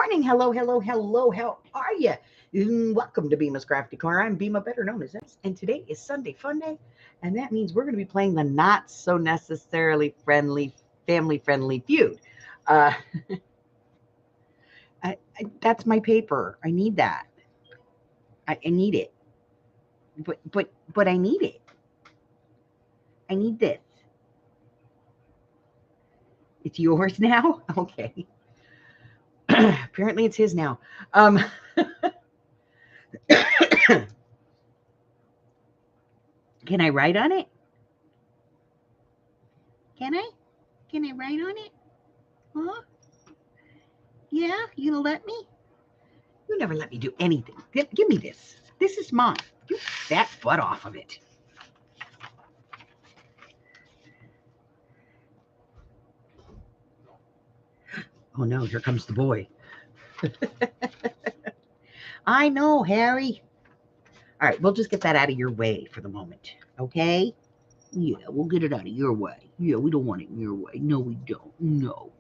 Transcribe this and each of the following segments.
morning. Hello, hello, hello. How are you? Welcome to Beema's Crafty Corner. I'm Beema, better known as this. And today is Sunday Funday. And that means we're going to be playing the not so necessarily friendly, family friendly feud. Uh, that's my paper. I need that. I need it. But I need it. I need this. It's yours now? Okay. Apparently it's his now. Can I write on it? Can I? Can I write on it? Huh? Yeah? You gonna let me? You never let me do anything. Give me this. This is mine. You fat butt off of it. Oh no, here comes the boy. I know, Harry. All right, we'll just get that out of your way for the moment, okay? Yeah, we'll get it out of your way. Yeah, we don't want it in your way. No, we don't. No,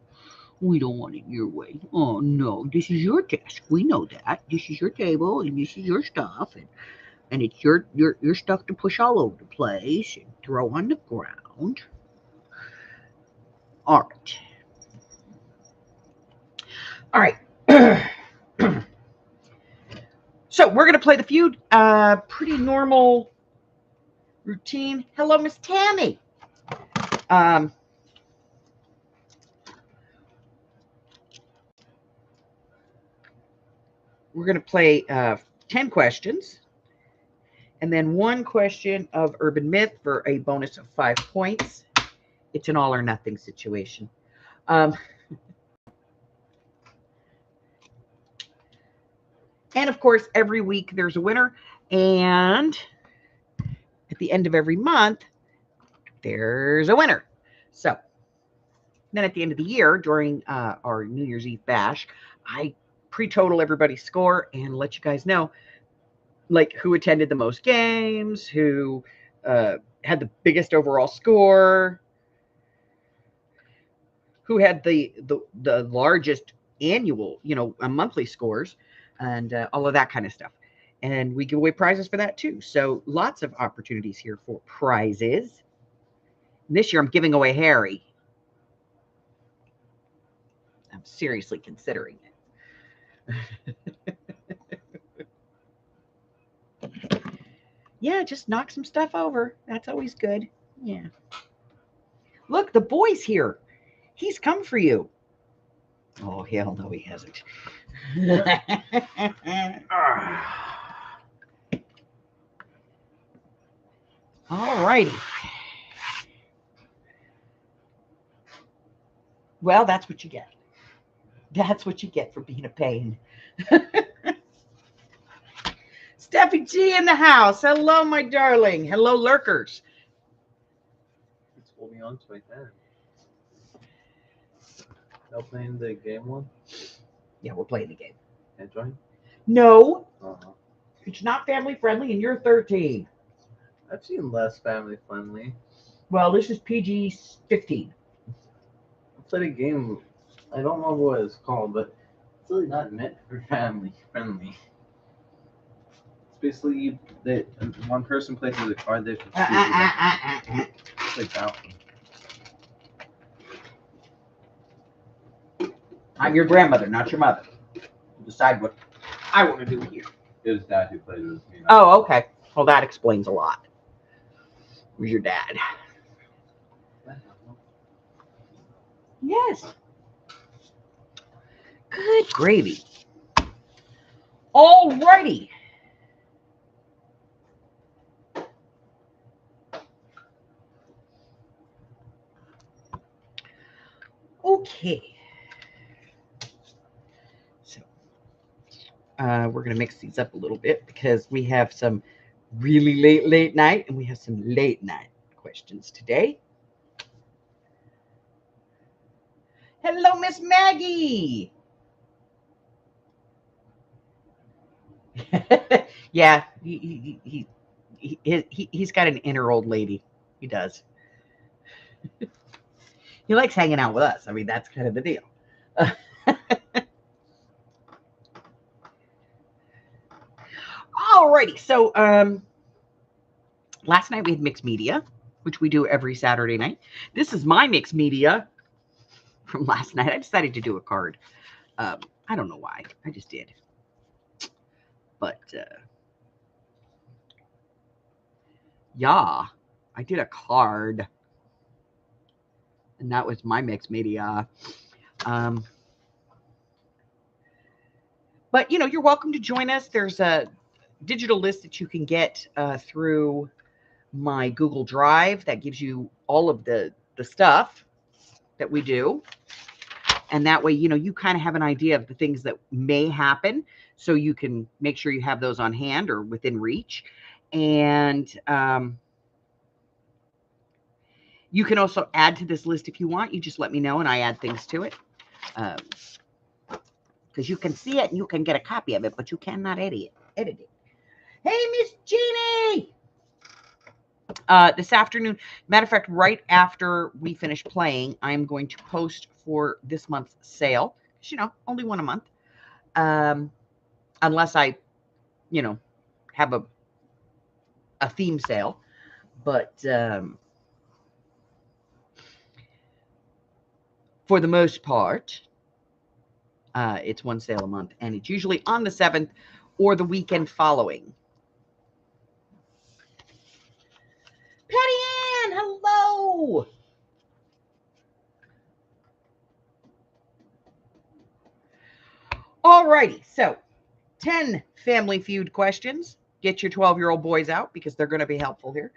we don't want it your way. Oh, no, this is your desk. We know that. This is your table, and this is your stuff, and it's your stuff to push all over the place and throw on the ground. All right. All right. So we're going to play the feud. Pretty normal routine. Hello, Miss Tammy. We're going to play 10 questions and then one question of urban myth for a bonus of 5 points. It's an all or nothing situation. And of course, every week there's a winner. And at the end of every month, there's a winner. So then at the end of the year, during our New Year's Eve bash, I pre-total everybody's score and let you guys know, like, who attended the most games, who had the biggest overall score, who had the largest annual, monthly scores, and all of that kind of stuff. And we give away prizes for that too. So lots of opportunities here for prizes. This year I'm giving away Harry. I'm seriously considering it. Yeah, just knock some stuff over. That's always good. Yeah. Look, the boy's here. He's come for you. Oh, hell no, he hasn't. All righty. Well, that's what you get. That's what you get for being a pain. Steffi G in the house. Hello, my darling. Hello, lurkers. It's holding on to my hand. Y'all playing the game one? Yeah, we're playing the game. Can't join? No. Uh-huh. It's not family friendly, and you're 13. I've seen less family friendly. Well, this is PG 15. I played a game, I don't know what it's called, but it's really not meant for family friendly. It's basically that one person places a card they can choose. It's like that one. I'm your grandmother, not your mother. Decide what I want to do with you. It was Dad who played it with me. Oh, okay. Well, that explains a lot. Who's your dad? Yes. Good gravy. All righty. Okay. So we're going to mix these up a little bit because we have some really late night and we have some late night questions today. Hello, Miss Maggie. Yeah, he's got an inner old lady. He does. He likes hanging out with us. I mean, that's kind of the deal. righty. So last night we had mixed media, which we do every Saturday night. This is my mixed media from last night. I decided to do a card. I don't know why. I just did. But yeah, I did a card. And that was my mixed media. But, you know, you're welcome to join us. There's a digital list that you can get through my Google Drive that gives you all of the stuff that we do. And that way, you know, you kind of have an idea of the things that may happen. So you can make sure you have those on hand or within reach. And you can also add to this list if you want. You just let me know and I add things to it. Because you can see it and you can get a copy of it, but you cannot edit it. Hey, Miss Jeannie! This afternoon, matter of fact, right after we finish playing, I'm going to post for this month's sale. Because, you know, only one a month. Unless I, you know, have a theme sale. But for the most part, it's one sale a month. And it's usually on the 7th or the weekend following. Patty Ann, hello! Alrighty, so 10 Family Feud questions. Get your 12-year-old boys out because they're going to be helpful here.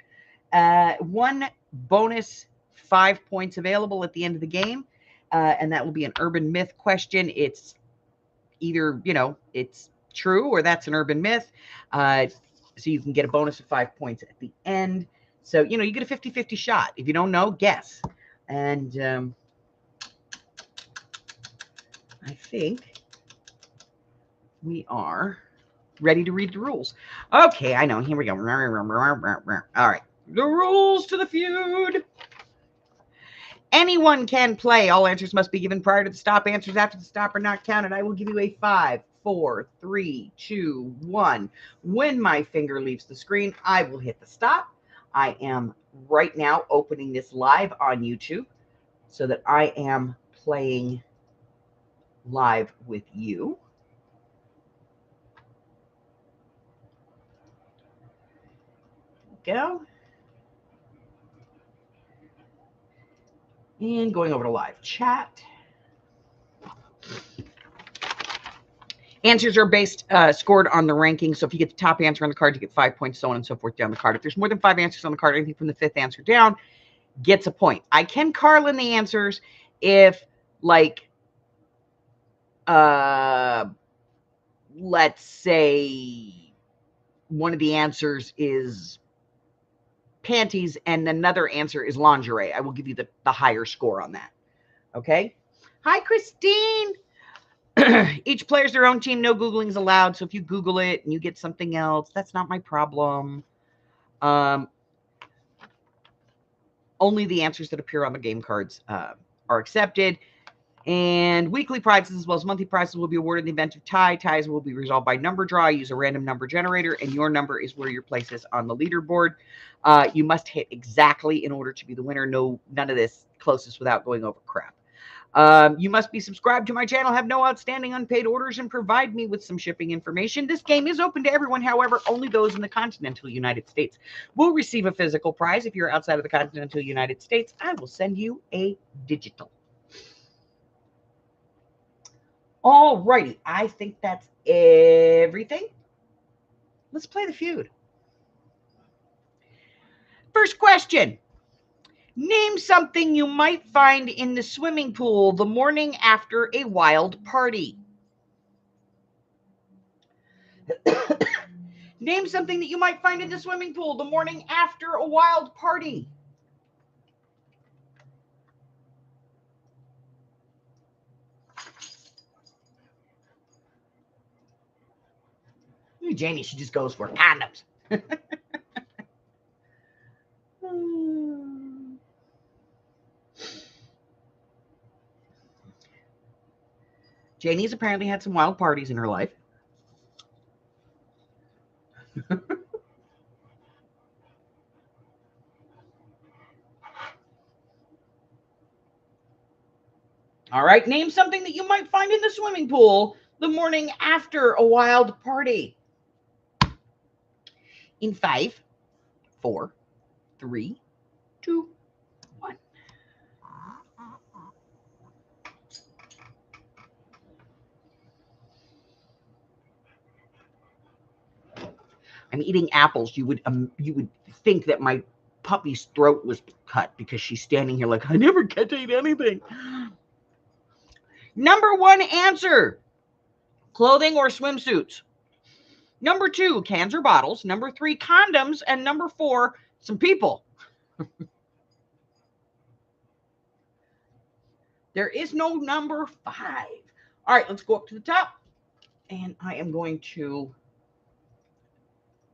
One bonus 5 points available at the end of the game, and that will be an urban myth question. It's either, you know, it's true or that's an urban myth. So you can get a bonus of 5 points at the end. So, you know, you get a 50-50 shot. If you don't know, guess. And I think we are ready to read the rules. Okay, I know. Here we go. All right. The rules to the feud. Anyone can play. All answers must be given prior to the stop. Answers after the stop are not counted. I will give you a 5, 4, 3, 2, 1. When my finger leaves the screen, I will hit the stop. I am right now opening this live on YouTube so that I am playing live with you. Go. And going over to live chat. Answers are based, scored on the ranking. So if you get the top answer on the card, you get 5 points, so on and so forth down the card. If there's more than 5 answers on the card, anything from the 5th answer down gets a point. I can Carlin the answers if, like, let's say one of the answers is panties and another answer is lingerie. I will give you the higher score on that. Okay? Hi, Christine. Each player's their own team. No Googling is allowed. So if you Google it and you get something else, that's not my problem. Only the answers that appear on the game cards are accepted. And weekly prizes as well as monthly prizes will be awarded in the event of tie. Ties will be resolved by number draw. Use a random number generator, and your number is where your place is on the leaderboard. You must hit exactly in order to be the winner. None of this closest without going over crap. You must be subscribed to my channel, have no outstanding unpaid orders, and provide me with some shipping information. This game is open to everyone. However, only those in the continental United States will receive a physical prize. If you're outside of the continental United States, I will send you a digital. All righty. I think that's everything. Let's play the feud. First question. Name something you might find in the swimming pool the morning after a wild party. Name something that you might find in the swimming pool the morning after a wild party. Janie, she just goes for condoms. Janie's apparently had some wild parties in her life. All right, name something that you might find in the swimming pool the morning after a wild party. In 5, 4, 3, 2, 1. I'm eating apples. You would think that my puppy's throat was cut because she's standing here like, I never get to eat anything. Number 1 answer, clothing or swimsuits. Number 2, cans or bottles. Number 3, condoms. And number 4, some people. There is no number 5. All right, let's go up to the top. And I am going to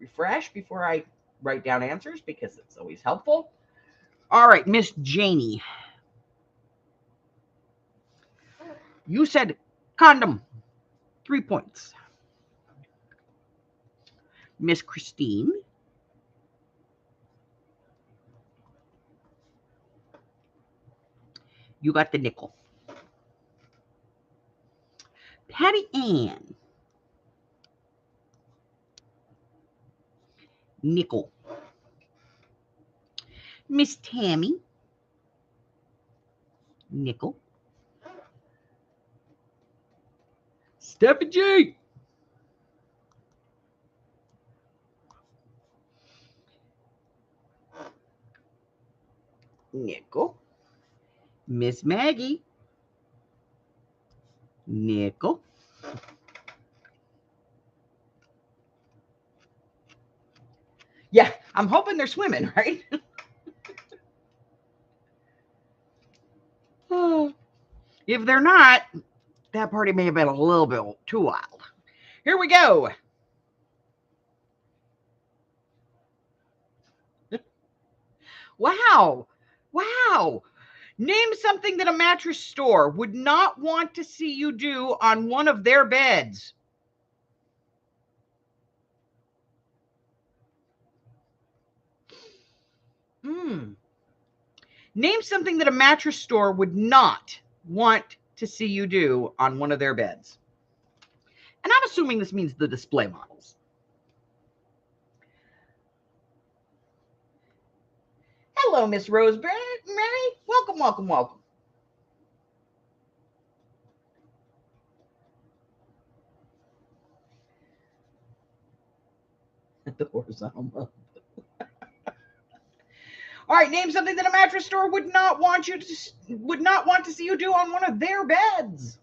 refresh before I write down answers because it's always helpful. All right, Miss Janie. You said condom. 3 points. Miss Christine. You got the nickel. Patty Ann. Nickel. Miss Tammy. Nickel. Stephanie G. Nickel. Miss Maggie. Nickel. Yeah, I'm hoping they're swimming, right? If they're not, that party may have been a little bit too wild. Here we go. Wow. Wow. Name something that a mattress store would not want to see you do on one of their beds. Name something that a mattress store would not want to see you do on one of their beds. And I'm assuming this means the display models. Hello, Miss Rosemary. Welcome, welcome, welcome. The horizontal mode. All right, name something that a mattress store would not want to see you do on one of their beds.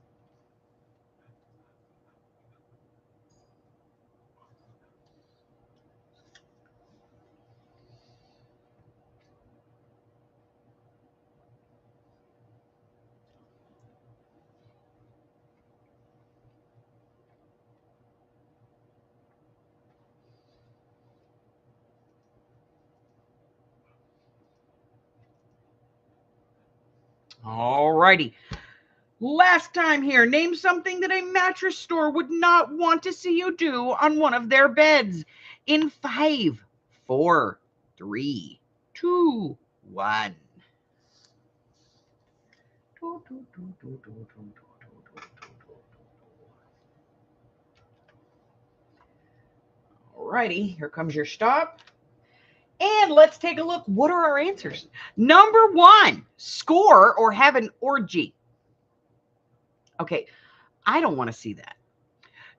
All righty. Last time here, name something that a mattress store would not want to see you do on one of their beds. In 5, 4, 3, 2, 1. All righty, here comes your stop. And let's take a look. What are our answers? Number 1, score or have an orgy. Okay, I don't want to see that.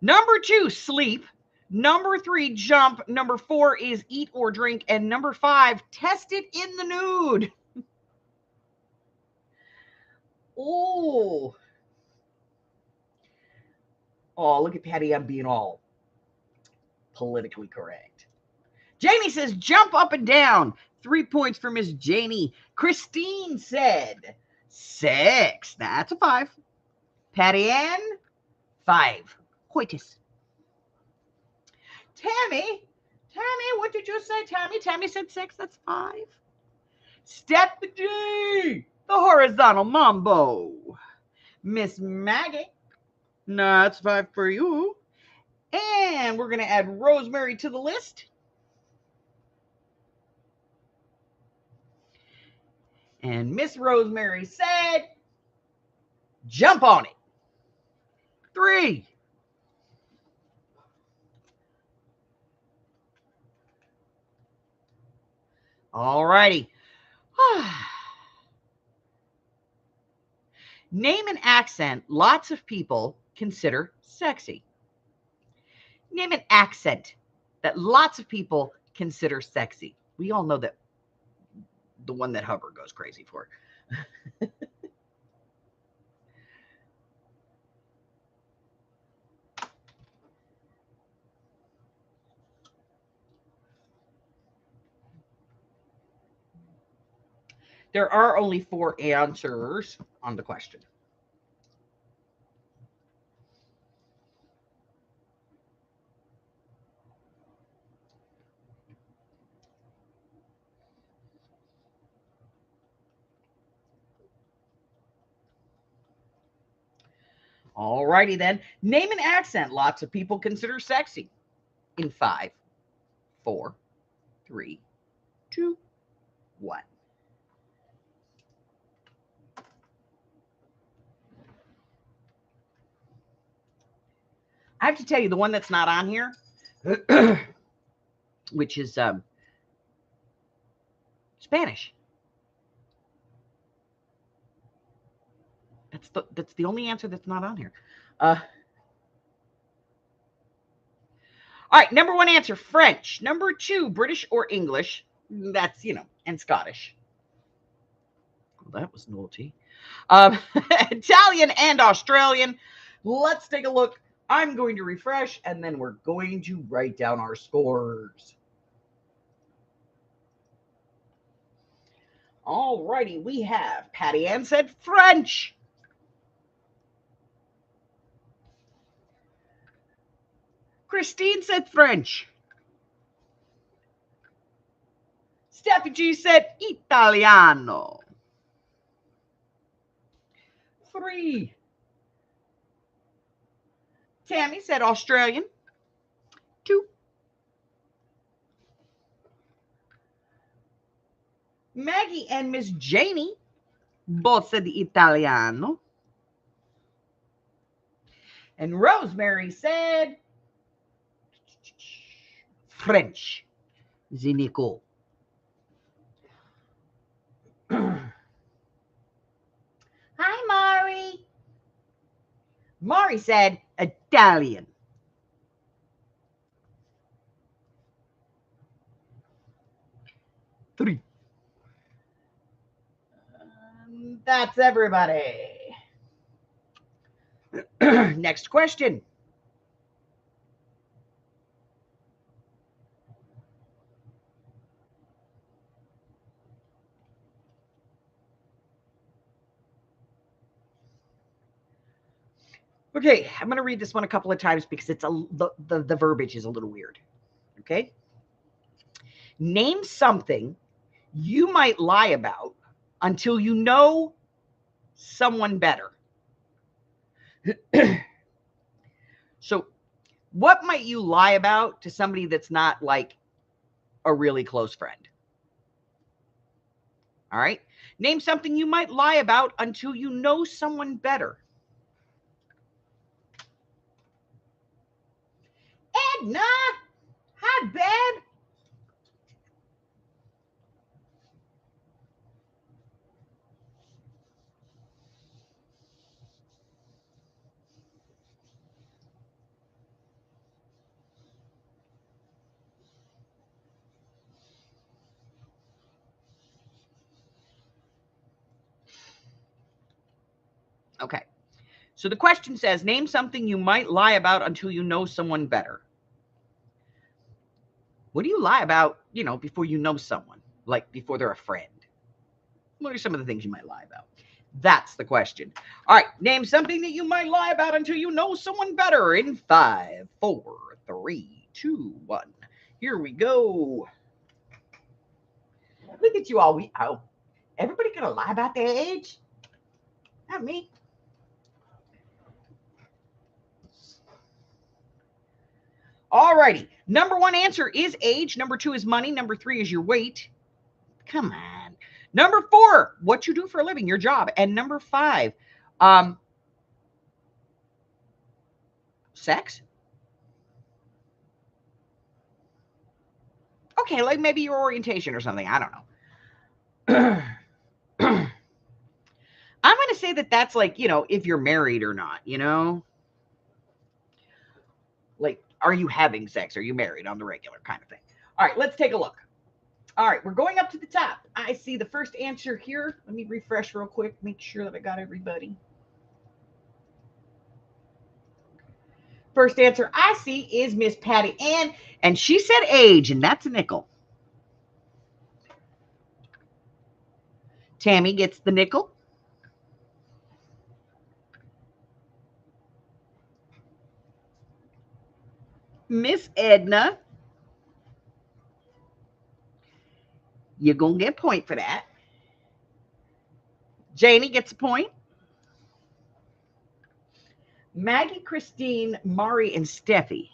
Number 2, sleep. Number 3, jump. Number 4 is eat or drink. And number 5, test it in the nude. Oh. Oh, look at Patty. I'm being all politically correct. Janie says jump up and down. 3 points for Miss Janie. Christine said 6. That's a 5. Patty Ann, 5. Coitus. Tammy, what did you say, Tammy? Tammy said 6. That's 5. Stephanie, the horizontal mambo. Miss Maggie, that's 5 for you. And we're going to add Rosemary to the list. And Miss Rosemary said Jump on it. 3. All righty. Name an accent lots of people consider sexy. Name an accent that lots of people consider sexy. We all know that the one that Hubbard goes crazy for. There are only 4 answers on the question. All righty then. Name an accent lots of people consider sexy. In 5, 4, 3, 2, 1. I have to tell you, the one that's not on here, which is Spanish. That's the only answer that's not on here. All right, number 1 answer, French. Number 2, British or English. That's, and Scottish. Well, that was naughty. Italian and Australian. Let's take a look. I'm going to refresh, and then we're going to write down our scores. All righty, we have Patty Ann said French. Christine said French. Steffi G said Italiano. 3. Tammy said Australian. 2. Maggie and Miss Janie both said the Italiano. And Rosemary said French. Zinico. Hi, Mari. Mari said Italian. Three. That's everybody. Next question. Okay, I'm going to read this one a couple of times because it's the verbiage is a little weird. Okay. Name something you might lie about until you know someone better. So, what might you lie about to somebody that's not like a really close friend? All right. Name something you might lie about until you know someone better. Edna, hi, babe. Okay. So the question says, name something you might lie about until you know someone better. What do you lie about, before you know someone, like before they're a friend? What are some of the things you might lie about? That's the question. All right. Name something that you might lie about until you know someone better in 5, 4, 3, 2, 1. Here we go. Look at you all. Everybody gonna lie about their age? Not me. All righty. Number 1 answer is age. Number 2 is money. Number 3 is your weight. Come on. Number 4, what you do for a living, your job. And number 5, Sex? Okay, like maybe your orientation or something. I don't know. I'm going to say that that's like, if you're married or not, Like, are you having sex? Are you married on the regular kind of thing? All right, let's take a look. All right, we're going up to the top. I see the first answer here. Let me refresh real quick, make sure that I got everybody. First answer I see is Miss Patty Ann, and she said age, and that's a nickel. Tammy gets the nickel. Miss Edna, you're going to get a point for that. Janie gets a point. Maggie, Christine, Mari, and Steffi.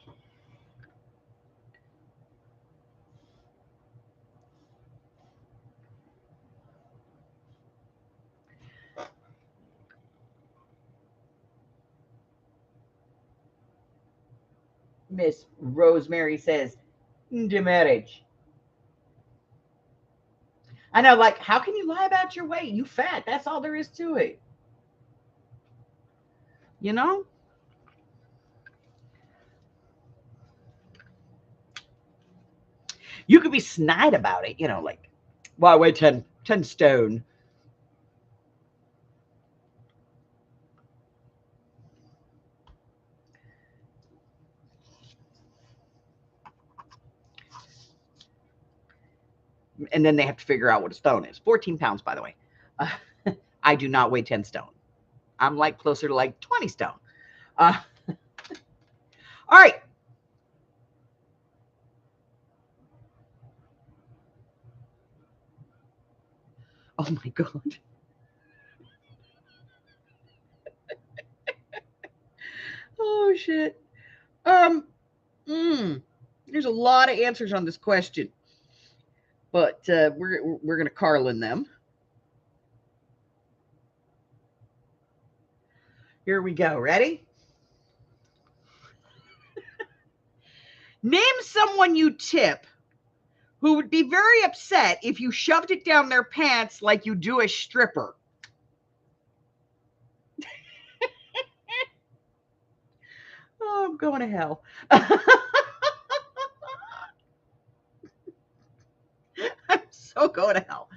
Miss Rosemary says, de marriage. I know, like, how can you lie about your weight? You fat. That's all there is to it. You know? You could be snide about it, like, well, I weigh 10 stone. And then they have to figure out what a stone is. 14 pounds, by the way. I do not weigh 10 stone. I'm like closer to like 20 stone. All right. Oh my God. Oh shit. There's a lot of answers on this question, but we're gonna Carlin them. Here we go. Ready? Name someone you tip who would be very upset if you shoved it down their pants like you do a stripper. Oh, I'm going to hell. I'm so going to hell.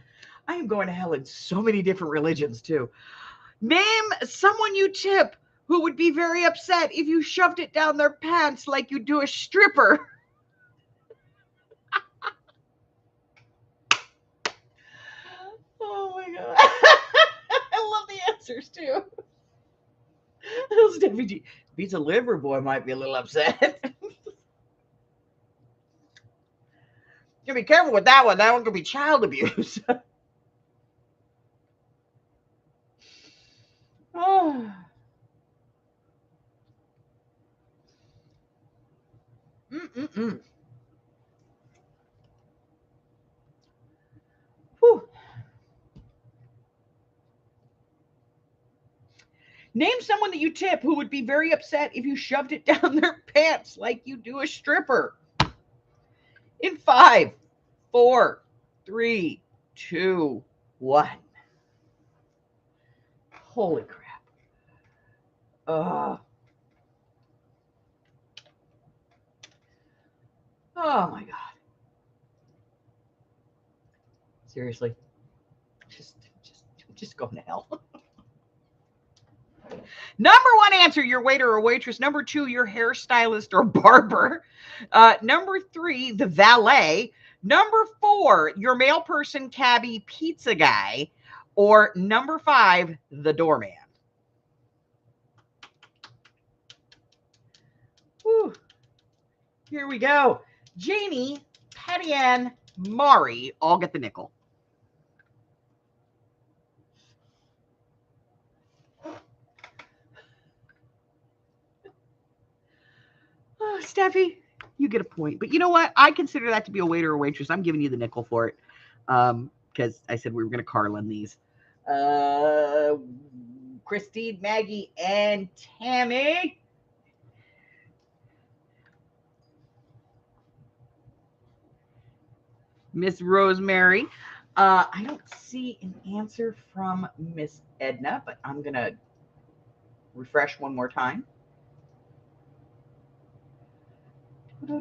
I am going to hell in so many different religions, too. Name someone you tip who would be very upset if you shoved it down their pants like you do a stripper. Oh my God. I love the answers, too. Steffi G. Pizza liver boy might be a little upset. You be careful with that one. That one could be child abuse. Oh. Mm-mm-mm. Whew. Name someone that you tip who would be very upset if you shoved it down their pants like you do a stripper. In 5, 4, 3, 2, 1. Holy crap. Oh my God. Seriously. Just go to hell. Number 1 answer, your waiter or waitress. Number 2, your hairstylist or barber. Number 3, the valet. Number 4, your mail person, cabbie, pizza guy. Or number 5, the doorman. Whew. Here we go. Janie, Patty Ann, Mari all get the nickel. Oh, Steffi, you get a point. But you know what? I consider that to be a waiter or waitress. I'm giving you the nickel for it because I said we were going to Carlin these. Christine, Maggie, and Tammy. Miss Rosemary. I don't see an answer from Miss Edna, but I'm going to refresh one more time. I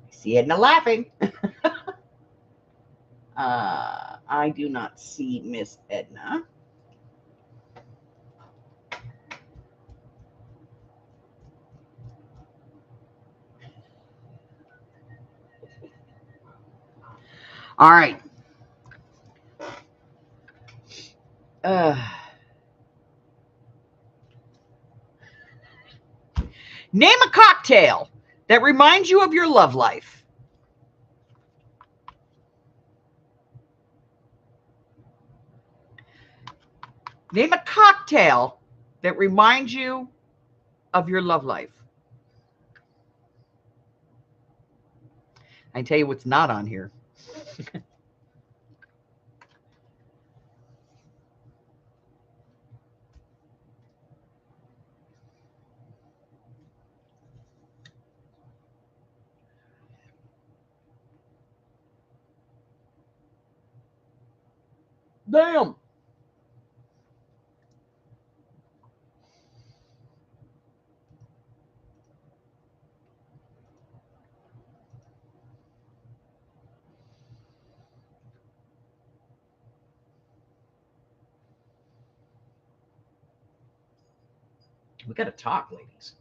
see Edna laughing. I do not see Miss Edna. All right. Name a cocktail that reminds you of your love life. Name a cocktail that reminds you of your love life. I tell you what's not on here. Damn. We got to talk, ladies.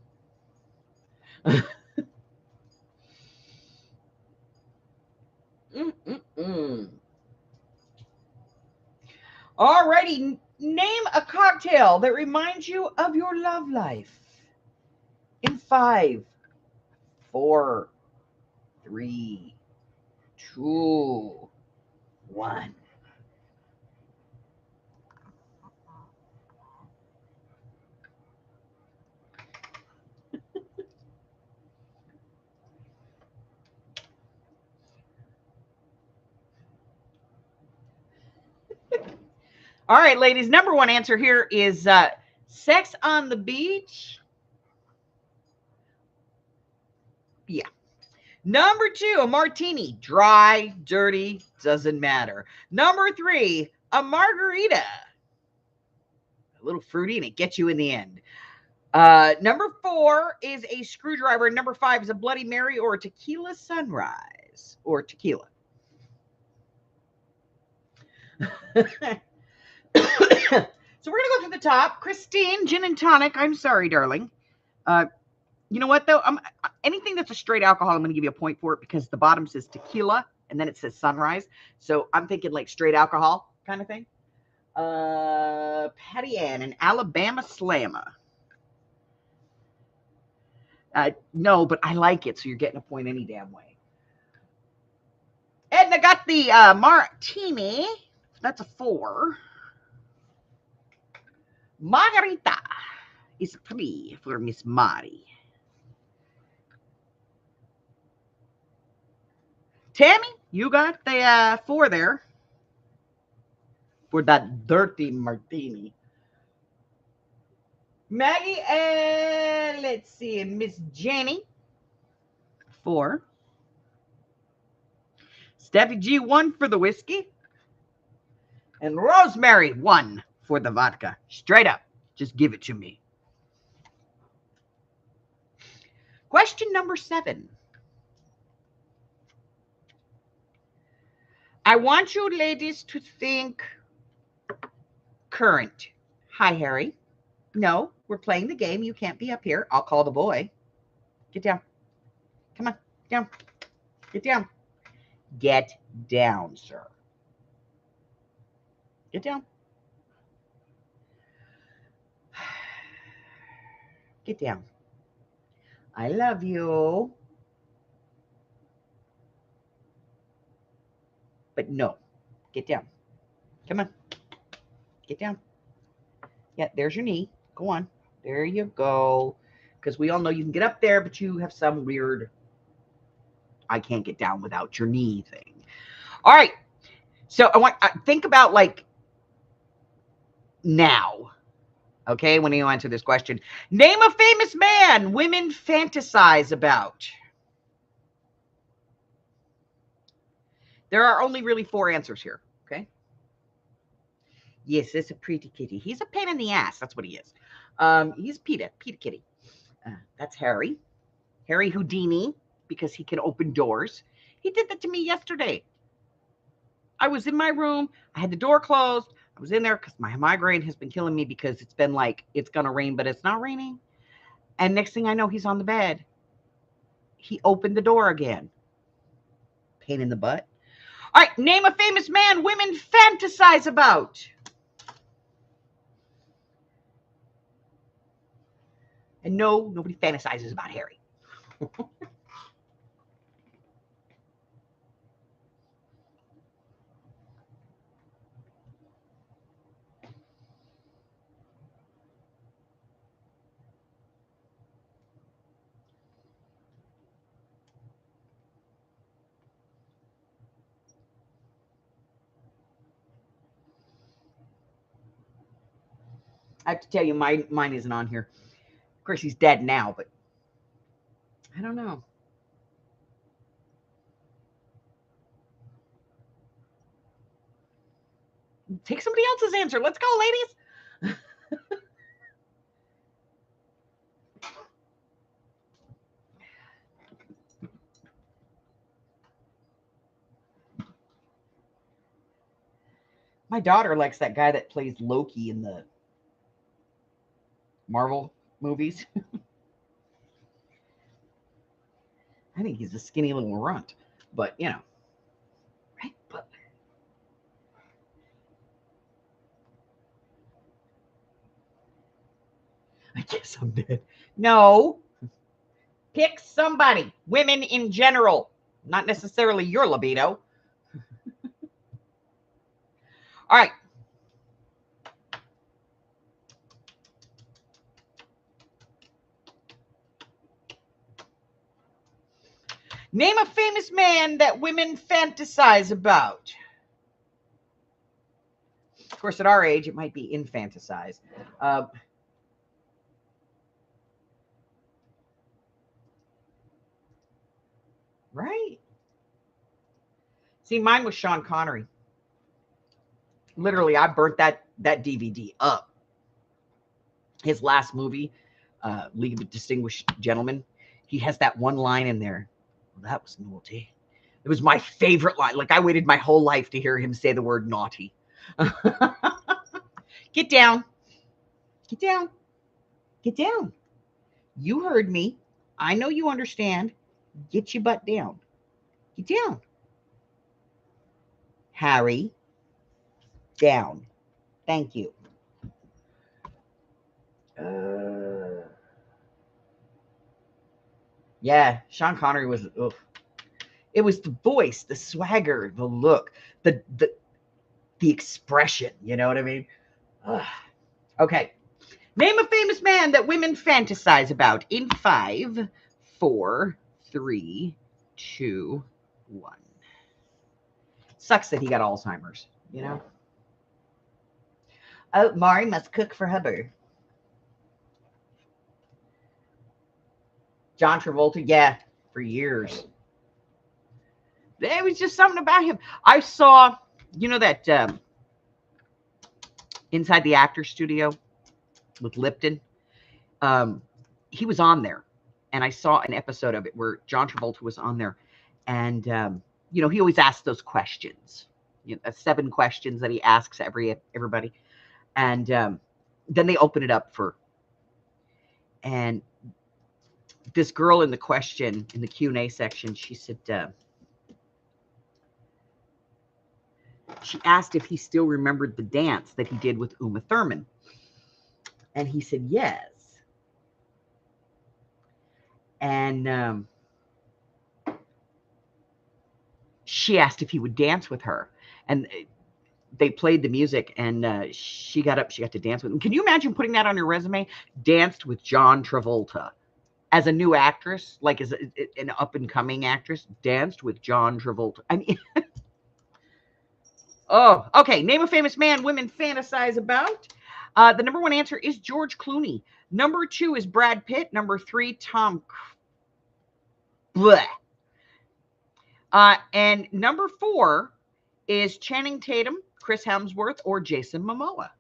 All righty. Name a cocktail that reminds you of your love life. In 5, 4, 3, 2, 1. All right, ladies. Number one answer here is Sex on the Beach. Yeah. Number 2, a martini. Dry, dirty, doesn't matter. Number 3, a margarita. A little fruity and it gets you in the end. Number 4 is a screwdriver. Number 5 is a Bloody Mary or a tequila sunrise or tequila. So we're going to go to the top. Christine, gin and tonic. I'm sorry, darling. You know what, though? Anything that's a straight alcohol, I'm going to give you a point for it because the bottom says tequila and then it says sunrise. So I'm thinking like straight alcohol kind of thing. Patty Ann, an Alabama Slammer. No, but I like it, so you're getting a point any damn way. Edna got the martini. That's a 4. Margarita is 3 for Miss Marty. Tammy, you got the 4 there for that dirty martini. Maggie and let's see, Miss Jenny, 4. Steffi G, 1 for the whiskey. And Rosemary, 1 for the vodka. Straight up, just give it to me. Question number 7. I want you ladies to think current. Hi, Harry. No, we're playing the game. You can't be up here. I'll call the boy. Get down. Come on, down. Get down. Get down, sir. Get down. Get down. I love you. But no, get down. Come on. Get down. Yeah, there's your knee. Go on. There you go. Because we all know you can get up there, but you have some weird, I can't get down without your knee thing. All right. So I want think about like now. Okay, when you answer this question. Name a famous man women fantasize about. There are only really 4 answers here. Okay. Yes, it's a pretty kitty. He's a pain in the ass. That's what he is. He's Peter Kitty. That's Harry. Harry Houdini, because he can open doors. He did that to me yesterday. I was in my room. I had the door closed. I was in there because my migraine has been killing me because it's been like, it's going to rain, but it's not raining. And next thing I know, he's on the bed. He opened the door again. Pain in the butt. All right, name a famous man women fantasize about. And no, nobody fantasizes about Harry. I have to tell you, mine isn't on here. Of course, he's dead now, but I don't know. Take somebody else's answer. Let's go, ladies. My daughter likes that guy that plays Loki in the Marvel movies. I think he's a skinny little runt, but you know, right? But I guess I'm dead. No, pick somebody. Women in general, not necessarily your libido. All right. Name a famous man that women fantasize about. Of course, at our age, it might be infantasize. Right. See, mine was Sean Connery. Literally, I burnt that DVD up. His last movie, League of Distinguished Gentlemen, he has that one line in there. Well, that was naughty. It was my favorite line. Like, I waited my whole life to hear him say the word naughty. Get down. Get down. Get down. You heard me. I know you understand. Get your butt down. Get down. Harry, down. Thank you. Yeah, Sean Connery was. Ugh. It was the voice, the swagger, the look, the expression. You know what I mean? Ugh. Okay. Name a famous man that women fantasize about in 5, 4, 3, 2, 1. Sucks that he got Alzheimer's, you know? Oh, Mari must cook for Hubbard. John Travolta, yeah, for years. There was just something about him. I saw, you know, that Inside the Actors Studio with Lipton. He was on there, and I saw an episode of it where John Travolta was on there, and you know, he always asks those questions, 7 questions that he asks everybody, and then they open it up for, and this girl in the question in the Q&A section, she said, she asked if he still remembered the dance that he did with Uma Thurman, and he said yes. And she asked if he would dance with her, and they played the music, and she got up. She got to dance with him. Can you imagine putting that on your resume? Danced with John Travolta as a new actress, like as an up-and-coming actress. Danced with John Travolta. I mean, oh, okay. Name a famous man women fantasize about. The number 1 answer is George Clooney. Number 2 is Brad Pitt. Number 3, Tom. Bleh. And number 4 is Channing Tatum, Chris Hemsworth, or Jason Momoa.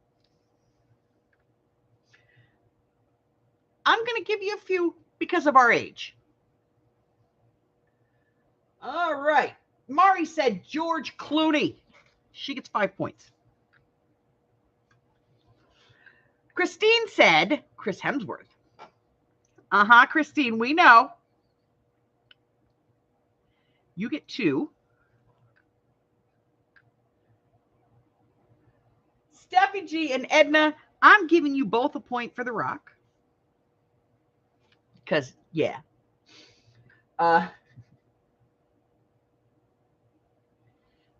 I'm going to give you a few because of our age. All right. Mari said George Clooney. She gets 5 points. Christine said Chris Hemsworth. Christine, we know. You get 2. Steffi G and Edna, I'm giving you both a point for The Rock. Because, yeah.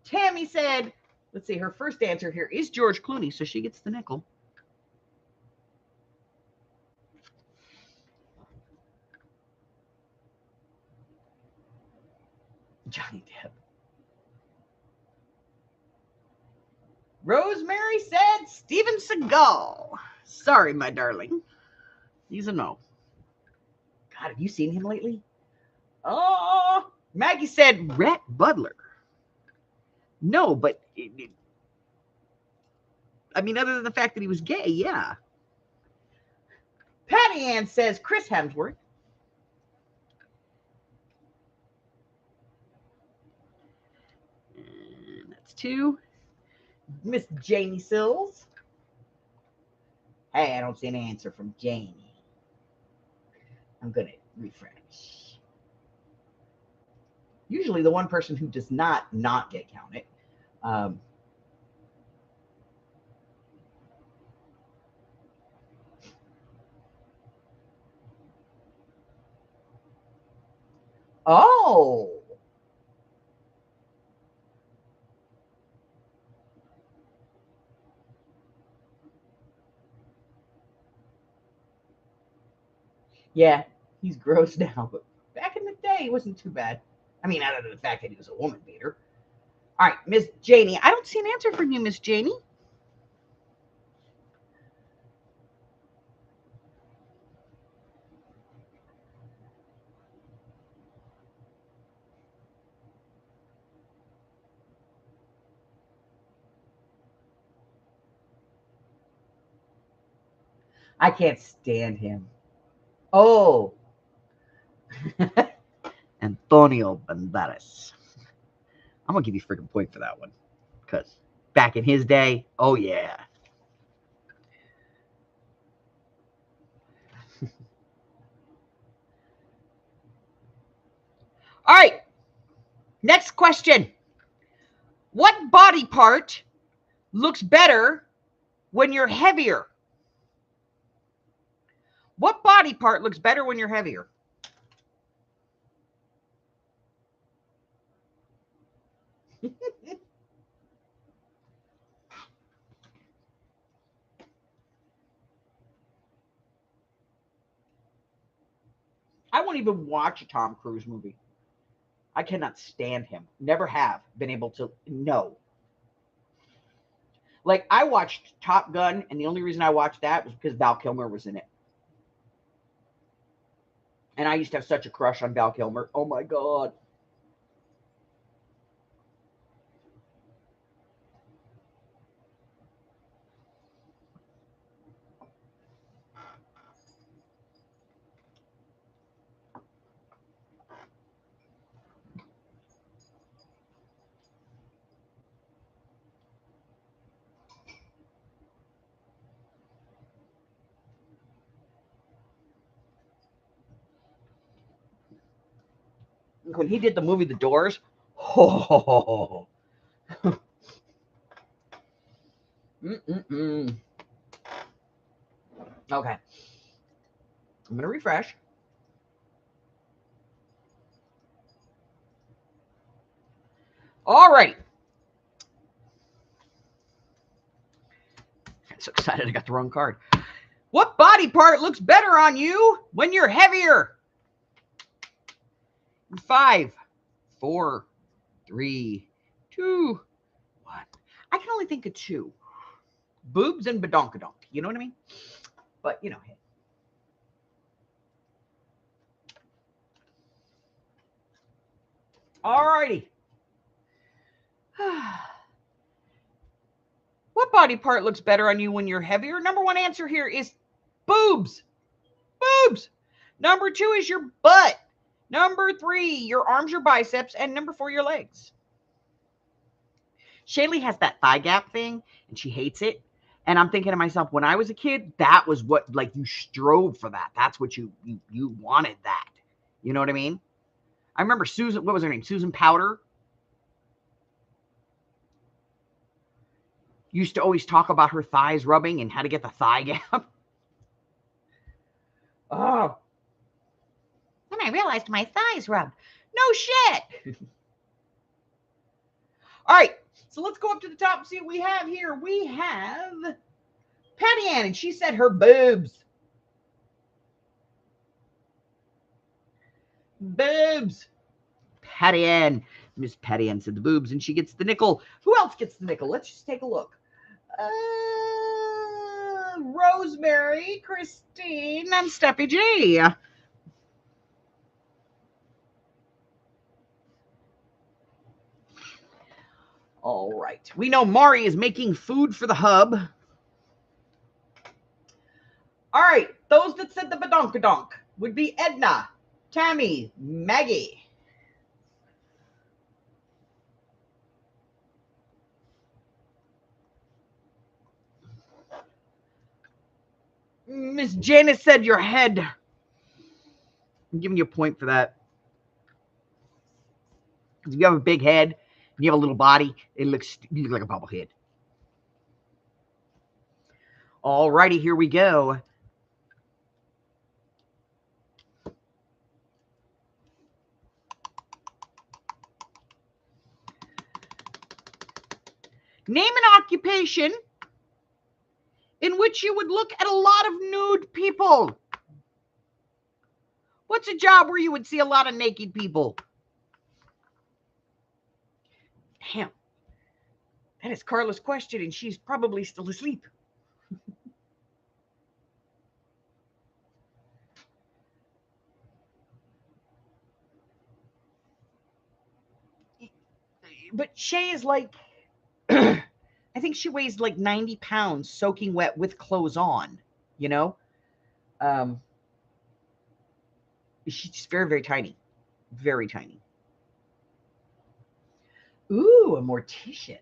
Tammy said, let's see, her first answer here is George Clooney, so she gets the nickel. Johnny Depp. Rosemary said Steven Seagal. Sorry, my darling. He's a no. God, have you seen him lately? Oh, Maggie said Rhett Butler. No, but I mean, other than the fact that he was gay, yeah. Patty Ann says Chris Hemsworth. And that's 2. Miss Janie Sills. Hey, I don't see an answer from Janie. I'm going to refresh. Usually the one person who does not get counted. Oh. Yeah, he's gross now, but back in the day, he wasn't too bad. I mean, other than the fact that he was a woman beater. All right, Miss Janie. I don't see an answer from you, Miss Janie. I can't stand him. Oh. Antonio Banderas. I'm going to give you a freaking point for that one. Because back in his day, oh yeah. All right. Next question. What body part looks better when you're heavier? What body part looks better when you're heavier? I won't even watch a Tom Cruise movie. I cannot stand him. Never have been able to. No. Like, I watched Top Gun, and the only reason I watched that was because Val Kilmer was in it. And I used to have such a crush on Val Kilmer. Oh my God. When he did the movie The Doors, oh. Mm-mm-mm. Okay. I'm going to refresh. All right. I'm so excited I got the wrong card. What body part looks better on you when you're heavier? 5, 4, 3, 2, 1. I can only think of 2. Boobs and badonkadonk. You know what I mean? But, you know. All righty. What body part looks better on you when you're heavier? Number one answer here is boobs. Boobs. Number two is your butt. Number three, your arms, your biceps. And number four, your legs. Shaylee has that thigh gap thing, and she hates it. And I'm thinking to myself, when I was a kid, that was what, like, you strove for that. That's what you wanted that. You know what I mean? I remember Susan, what was her name? Susan Powder. Used to always talk about her thighs rubbing and how to get the thigh gap. Oh. Then I realized my thighs rubbed. No shit. All right. So let's go up to the top and see what we have here. We have Patty Ann, and she said her boobs. Boobs. Patty Ann. Miss Patty Ann said the boobs, and she gets the nickel. Who else gets the nickel? Let's just take a look. Rosemary, Christine, and Steffi G. All right. We know Mari is making food for the hub. All right. Those that said the badonkadonk would be Edna, Tammy, Maggie. Miss Janice said your head. I'm giving you a point for that. If you have a big head and you have a little body, you look like a bobblehead. All righty, here we go. Name an occupation in which you would look at a lot of nude people. What's a job where you would see a lot of naked people? Damn. That is Carla's question, and she's probably still asleep. But Shay is like, I think she weighs like 90 pounds soaking wet with clothes on, you know? She's very, very tiny. Very tiny. Ooh, a mortician.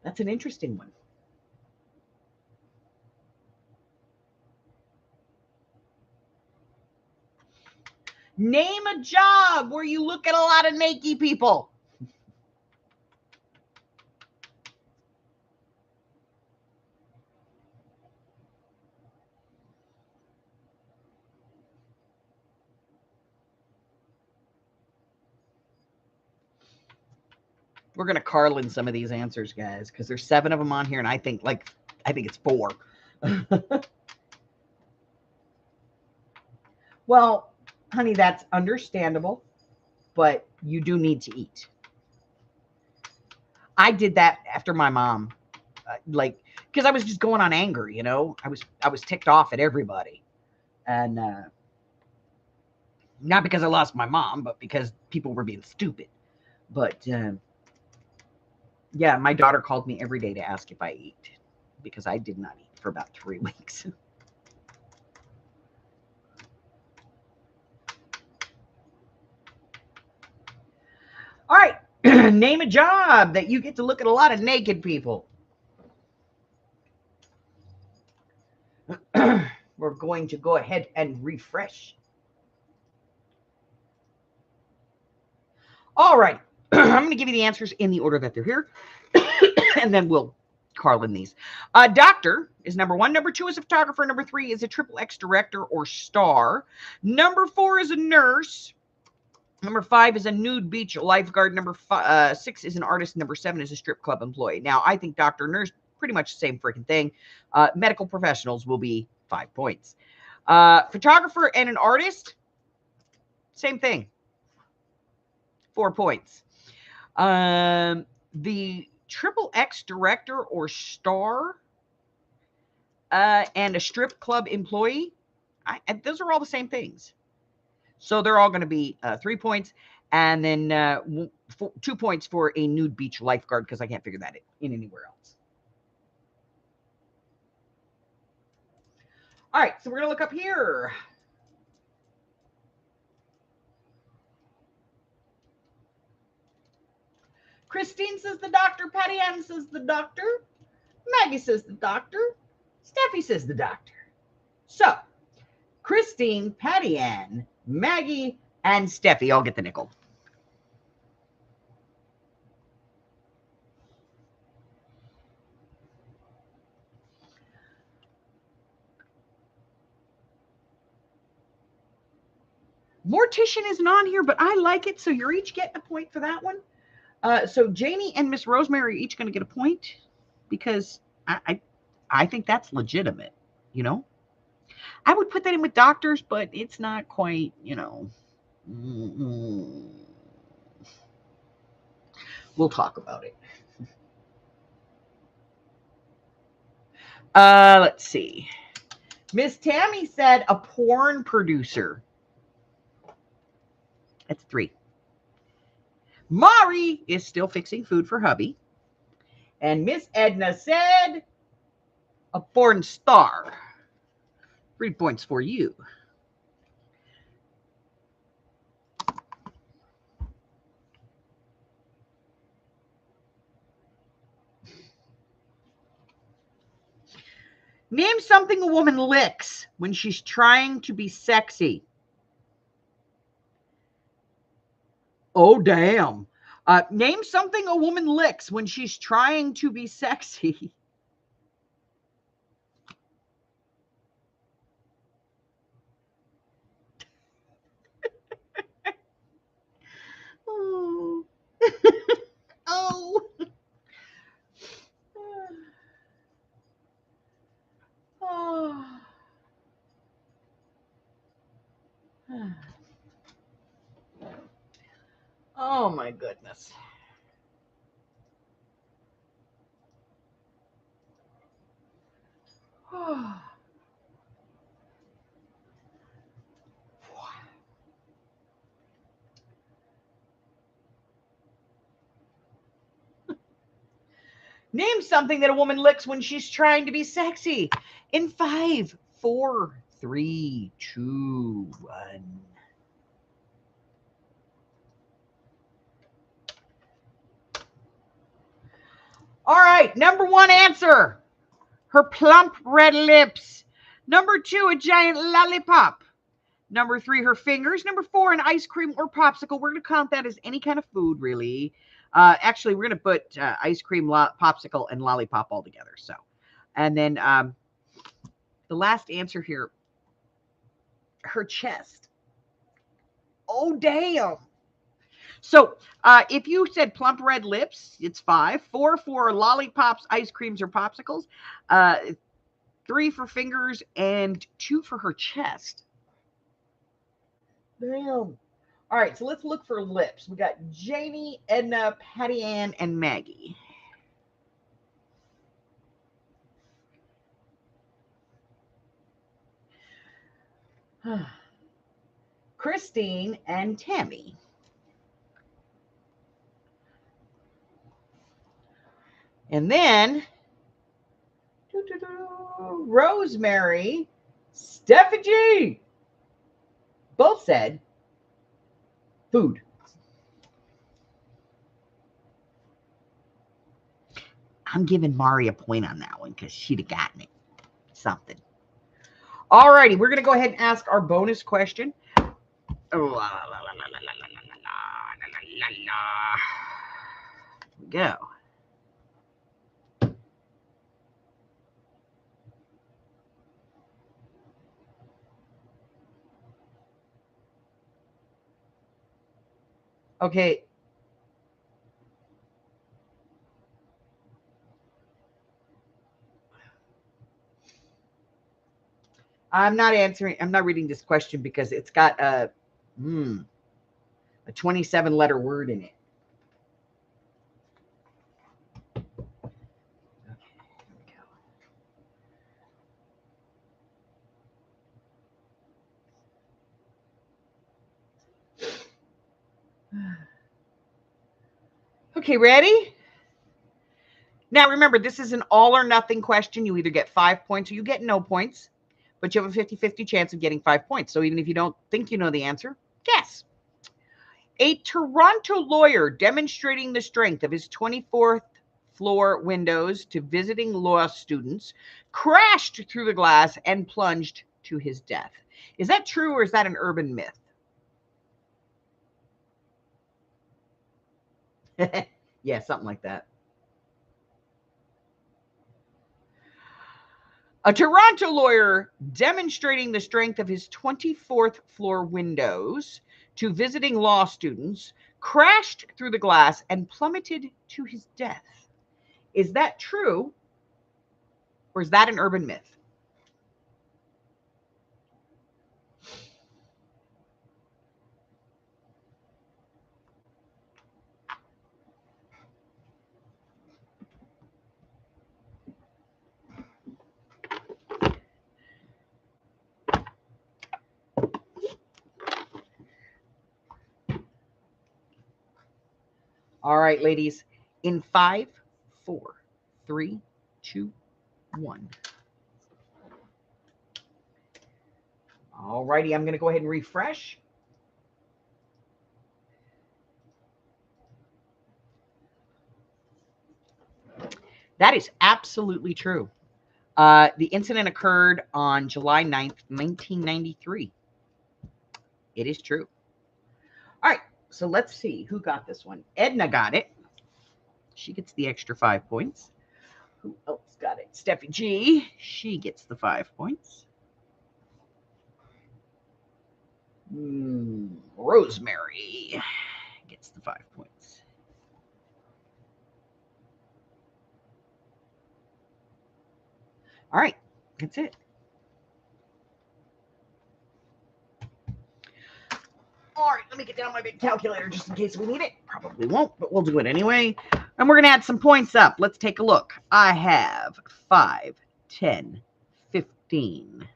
That's an interesting one. Name a job where you look at a lot of naked people. We're going to Carlin some of these answers, guys, because there's 7 of them on here, and I think it's 4. Well, honey, that's understandable, but you do need to eat. I did that after my mom, because I was just going on anger, you know. I was ticked off at everybody, and not because I lost my mom, but because people were being stupid. But yeah, my daughter called me every day to ask if I ate, because I did not eat for about 3 weeks. All right. Name a job that you get to look at a lot of naked people. We're going to go ahead and refresh. All right. I'm going to give you the answers in the order that they're here, and then we'll Carlin these. Doctor is number 1. Number 2 is a photographer. Number 3 is a XXX director or star. Number 4 is a nurse. Number 5 is a nude beach lifeguard. Number 6 is an artist. Number 7 is a strip club employee. Now, I think doctor, nurse, pretty much the same freaking thing. Medical professionals will be 5 points. Photographer and an artist, same thing. 4 points. The XXX director or star and a strip club employee, those are all the same things. So they're all going to be 3 points, and then 2 points for a nude beach lifeguard because I can't figure that in anywhere else. All right, so we're going to look up here. Christine says the doctor. Patty Ann says the doctor. Maggie says the doctor. Steffi says the doctor. So, Christine, Patty Ann, Maggie, and Steffi all get the nickel. Mortician isn't on here, but I like it, so you're each getting a point for that one. So Janie and Miss Rosemary are each going to get a point because I think that's legitimate, you know? I would put that in with doctors, but it's not quite, you know. We'll talk about it. Let's see. Miss Tammy said a porn producer. That's 3. Mari is still fixing food for hubby. And Miss Edna said a porn star. 3 points for you. Name something a woman licks when she's trying to be sexy. Oh, damn. Name something a woman licks when she's trying to be sexy. Oh. Oh. Oh. Oh my goodness. Name something that a woman licks when she's trying to be sexy. In 5, 4, 3, 2, 1. All right, number 1 answer. Her plump red lips. Number 2, a giant lollipop. Number 3, her fingers. Number 4, an ice cream or popsicle. We're going to count that as any kind of food, really. Actually, we're going to put ice cream, popsicle, and lollipop all together. So, and then the last answer here, her chest. Oh, damn. So if you said plump red lips, it's 5. 4 for lollipops, ice creams, or popsicles. 3 for fingers, and 2 for her chest. Damn. All right, so let's look for lips. We got Janie, Edna, Patty Ann, and Maggie. Christine and Tammy. And then Rosemary, Steffi G. Both said food. I'm giving Mari a point on that one because she'd have gotten it. Something. All righty, we're going to go ahead and ask our bonus question. Go. Okay. I'm not reading this question because it's got a 27-letter word in it. Okay, ready? Now, remember, this is an all or nothing question. You either get 5 points or you get no points, but you have a 50-50 chance of getting 5 points. So even if you don't think you know the answer, guess. A Toronto lawyer demonstrating the strength of his 24th floor windows to visiting law students crashed through the glass and plunged to his death. Is that true or is that an urban myth? Yeah, something like that. A Toronto lawyer demonstrating the strength of his 24th floor windows to visiting law students crashed through the glass and plummeted to his death. Is that true or is that an urban myth? All right, ladies, in 5, 4, 3, 2, 1. All righty, I'm going to go ahead and refresh. That is absolutely true. The incident occurred on July 9th, 1993. It is true. All right, so let's see who got this one. Edna got it. She gets the extra 5 points. Who else got it? Steffi G. She gets the 5 points. Rosemary gets the 5 points. All right, that's it. All right, let me get down my big calculator just in case we need it. Probably won't, but we'll do it anyway. And we're going to add some points up. Let's take a look. I have 5, 10, 15.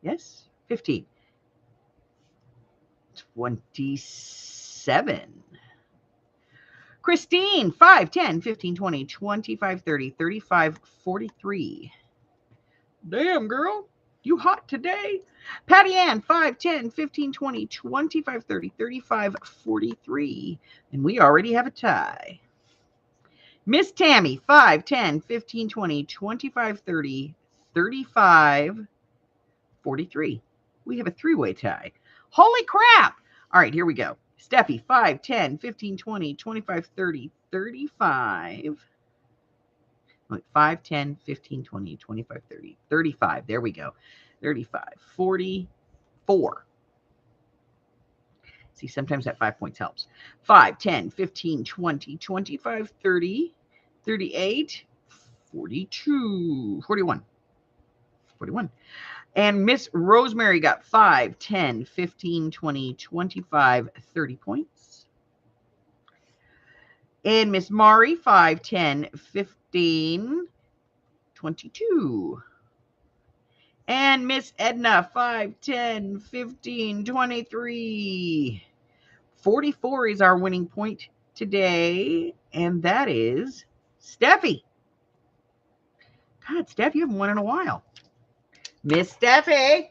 Yes, 15. 27. Christine, 5, 10, 15, 20, 25, 30, 35, 43. Damn, girl. You hot today? Patty Ann, 5, 10, 15, 20, 25, 30, 35, 43. And we already have a tie. Miss Tammy, 5, 10, 15, 20, 25, 30, 35, 43. We have a three-way tie. Holy crap. All right, here we go. Steffi, 5, 10, 15, 20, 25, 30, 35. 5, 10, 15, 20, 25, 30, 35. There we go. 35, 44. See, sometimes that 5 points helps. 5, 10, 15, 20, 25, 30, 38, 42, 41. 41. And Miss Rosemary got 5, 10, 15, 20, 25, 30 points. And Miss Mari, 5, 10, 15, 22. And Miss Edna, 5, 10, 15, 23. 44 is our winning point today. And that is Steffi. God, Steph, you haven't won in a while. Miss Steffi.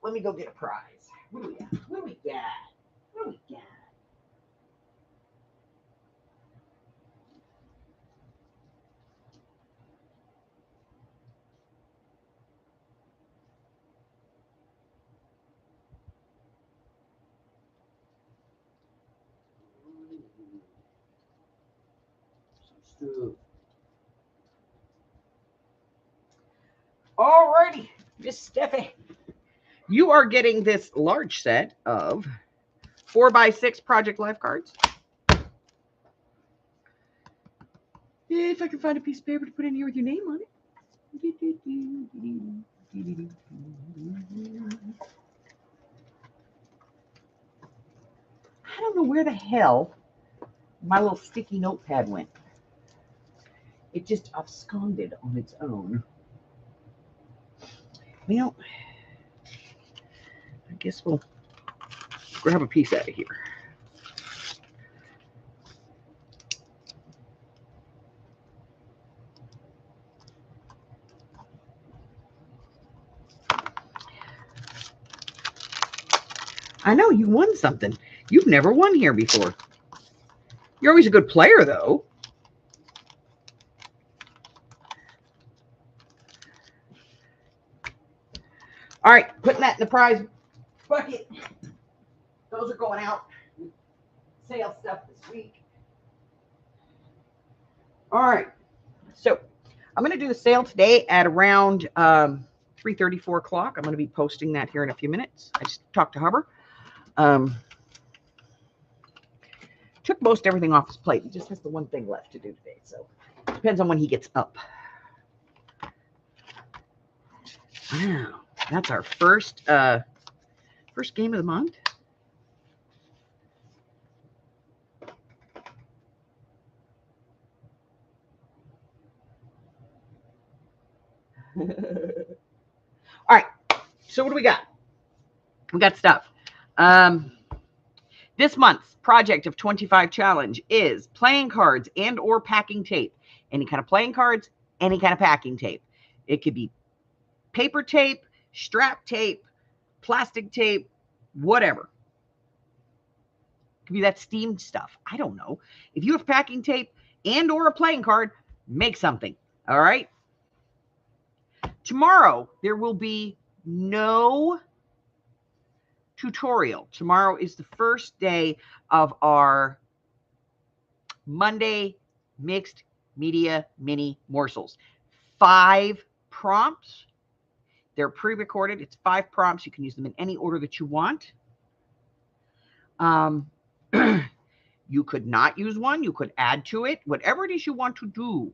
Let me go get a prize. What do we got? What do we got? What do we got? Alrighty, Miss Steffi. You are getting this large set of 4x6 Project Life cards. If I can find a piece of paper to put in here with your name on it. I don't know where the hell my little sticky notepad went. It just absconded on its own. You know, guess we'll grab a piece out of here. I know you won something. You've never won here before. You're always a good player, though. All right, putting that in the prize bucket. Those are going out. Sale stuff this week. All right. So I'm going to do the sale today at around 3:30, 4 o'clock. I'm going to be posting that here in a few minutes. I just talked to Huber. Took most everything off his plate. He just has the one thing left to do today. So depends on when he gets up. Wow. That's our first game of the month. All right. So what do we got? We got stuff. This month's project of 25 challenge is playing cards and or packing tape. Any kind of playing cards, any kind of packing tape. It could be paper tape, strap tape, plastic tape, whatever. It could be that steamed stuff. I don't know. If you have packing tape and or a playing card, make something. All right. Tomorrow, there will be no tutorial. Tomorrow is the first day of our Monday mixed media mini morsels. 5 prompts. They're pre-recorded. It's 5 prompts. You can use them in any order that you want. You could not use one. You could add to it. Whatever it is you want to do.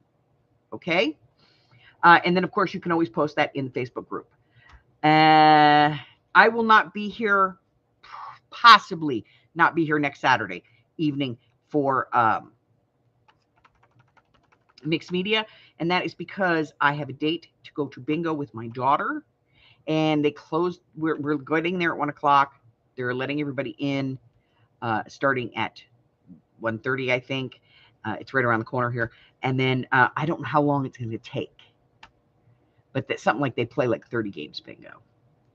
Okay? And then, of course, you can always post that in the Facebook group. I will not be here, possibly not be here next Saturday evening for mixed media. And that is because I have a date to go to bingo with my daughter. And they closed. We're getting there at 1 o'clock. They're letting everybody in starting at 1:30, I think. It's right around the corner here. And then I don't know how long it's going to take. But that's something like they play like 30 games bingo.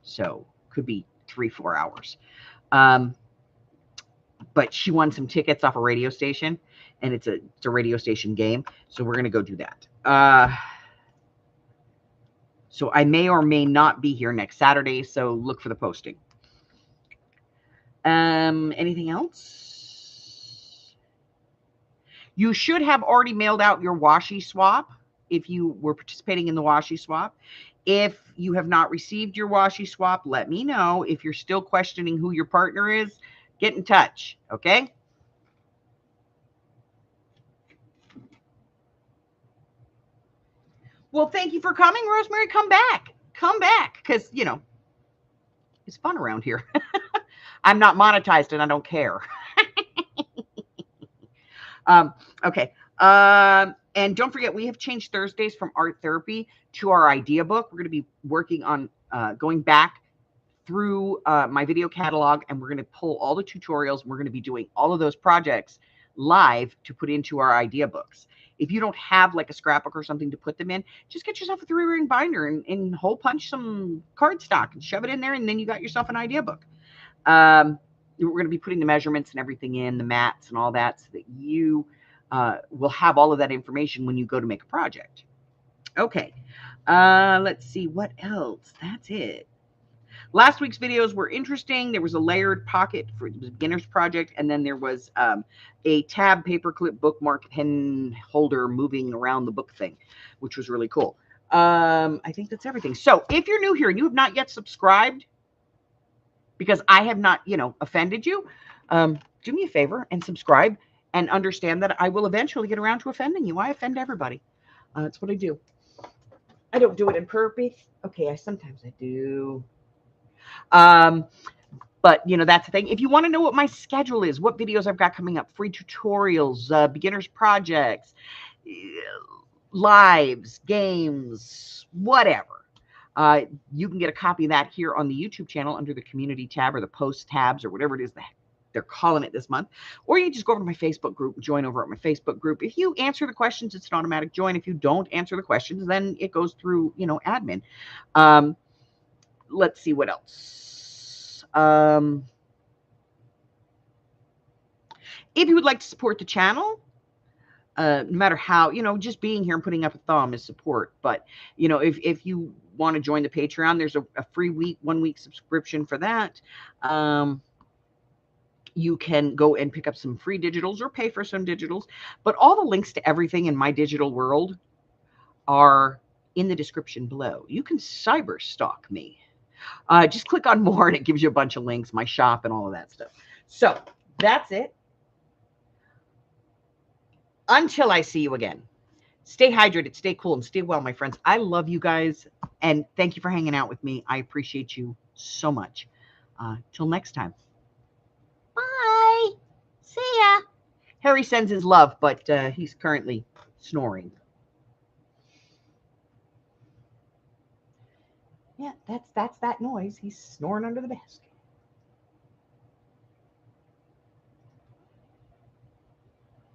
So could be 3-4 hours. But she won some tickets off a radio station, and it's a radio station game. So we're going to go do that. So I may or may not be here next Saturday, so look for the posting. Anything else? You should have already mailed out your washi swap if you were participating in the washi swap. If you have not received your washi swap, let me know. If you're still questioning who your partner is, get in touch, okay? Well, thank you for coming, Rosemary. Come back. Come back, because, you know, it's fun around here. I'm not monetized, and I don't care. Okay. And don't forget, we have changed Thursdays from art therapy to our idea book. We're going to be working on going back through my video catalog, and we're going to pull all the tutorials. And we're going to be doing all of those projects live to put into our idea books. If you don't have like a scrapbook or something to put them in, just get yourself a 3-ring binder and hole punch some cardstock and shove it in there, and then you got yourself an idea book. We're going to be putting the measurements and everything in, the mats and all that, so that you will have all of that information when you go to make a project. Okay, let's see what else. That's it. Last week's videos were interesting. There was a layered pocket for the beginner's project, and then there was a tab paperclip bookmark pen holder moving around the book thing, which was really cool. I think that's everything. So if you're new here and you have not yet subscribed, because I have not, offended you, do me a favor and subscribe and understand that I will eventually get around to offending you. I offend everybody. That's what I do. I don't do it on purpose. Okay, sometimes I do. But that's the thing. If you want to know what my schedule is, what videos I've got coming up, free tutorials, beginners projects, lives, games, whatever, You can get a copy of that here on the YouTube channel under the community tab or the post tabs or whatever it is that they're calling it this month. Or you just go over to my Facebook group, join over at my Facebook group. If you answer the questions, it's an automatic join. If you don't answer the questions, then it goes through, admin. Let's see what else. If you would like to support the channel, no matter how, just being here and putting up a thumb is support. But, if you want to join the Patreon, there's a free 1 week subscription for that. You can go and pick up some free digitals or pay for some digitals. But all the links to everything in my digital world are in the description below. You can cyber stalk me. Just click on more and it gives you a bunch of links, my shop and all of that stuff. So that's it. Until I see you again, stay hydrated, stay cool, and stay well, my friends. I love you guys, and thank you for hanging out with me. I appreciate you so much. Till next time. Bye. See ya. Harry sends his love, but he's currently snoring. Yeah, that's that noise. He's snoring under the basket.